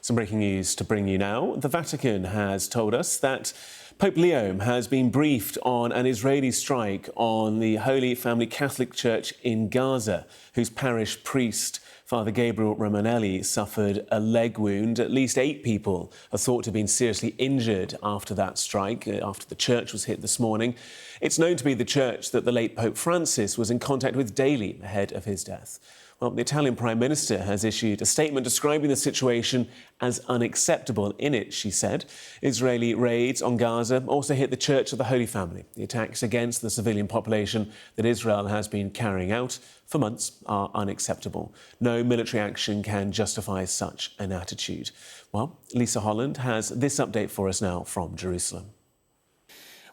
Some breaking news to bring you now. The Vatican has told us that Pope Leo has been briefed on an Israeli strike on the Holy Family Catholic Church in Gaza, whose parish priest, Father Gabriel Romanelli, suffered a leg wound. At least 8 people are thought to have been seriously injured after that strike, after the church was hit this morning. It's known to be the church that the late Pope Francis was in contact with daily ahead of his death. Well, the Italian Prime Minister has issued a statement describing the situation as unacceptable. In it, she said, Israeli raids on Gaza also hit the Church of the Holy Family. The attacks against the civilian population that Israel has been carrying out for months are unacceptable. No military action can justify such an attitude. Well, Lisa Holland has this update for us now from Jerusalem.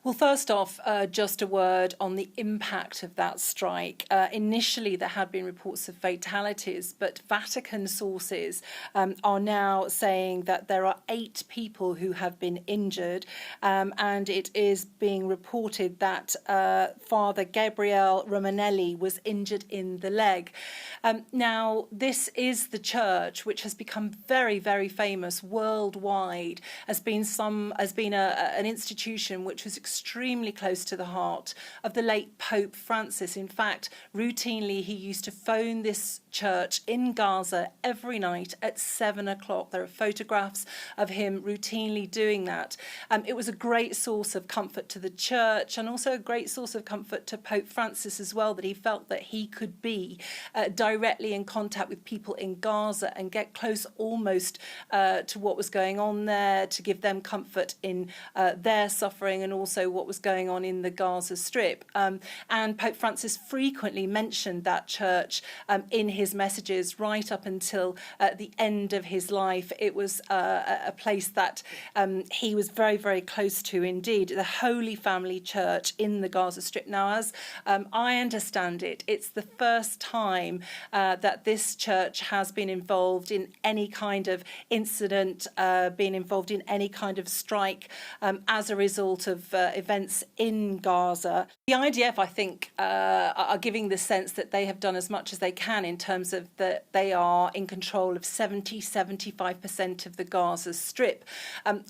Well, first off, just a word on the impact of that strike. Initially, there had been reports of fatalities, but Vatican sources are now saying that there are 8 people who have been injured, and it is being reported that Father Gabriel Romanelli was injured in the leg. Now, this is the church which has become very, very famous worldwide, as being an institution which was extremely close to the heart of the late Pope Francis. In fact, routinely he used to phone this church in Gaza every night at 7 o'clock. There are photographs of him routinely doing that. It was a great source of comfort to the church and also a great source of comfort to Pope Francis as well, that he felt that he could be directly in contact with people in Gaza and get close almost to what was going on there, to give them comfort in their suffering and also what was going on in the Gaza Strip. And Pope Francis frequently mentioned that church in his messages right up until the end of his life. It was a place that he was very, very close to indeed, the Holy Family Church in the Gaza Strip. Now, as I understand it, it's the first time that this church has been involved in any kind of incident, been involved in any kind of strike as a result of events in Gaza. The IDF, I think, are giving the sense that they have done as much as they can in terms of that they are in control of 75% of the Gaza Strip.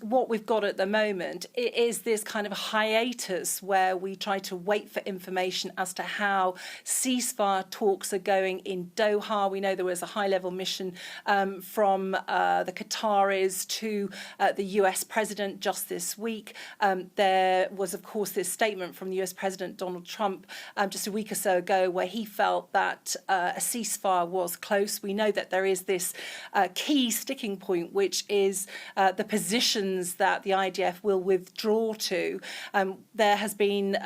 What we've got at the moment is this kind of hiatus where we try to wait for information as to how ceasefire talks are going in Doha. We know there was a high-level mission from the Qataris to the US president just this week. There was, of course, this statement from the US President Donald Trump just a week or so ago where he felt that a ceasefire was close. We know that there is this key sticking point, which is the positions that the IDF will withdraw to. There has been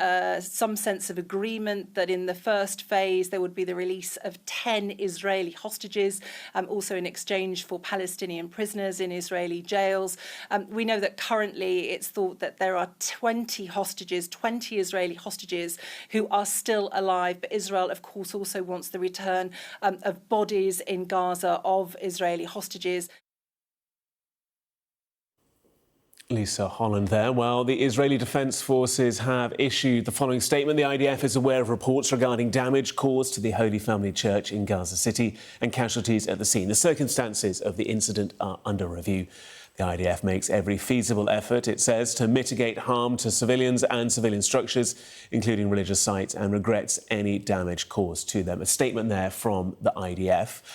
some sense of agreement that in the first phase there would be the release of 10 Israeli hostages, also in exchange for Palestinian prisoners in Israeli jails. We know that currently it's thought that there are 20 Israeli hostages who are still alive, but Israel, of course, also wants the return of bodies in Gaza of Israeli hostages. Lisa Holland there. Well, the Israeli Defense Forces have issued the following statement. The IDF is aware of reports regarding damage caused to the Holy Family Church in Gaza City and casualties at the scene. The circumstances of the incident are under review. The IDF makes every feasible effort, it says, to mitigate harm to civilians and civilian structures, including religious sites, and regrets any damage caused to them. A statement there from the IDF.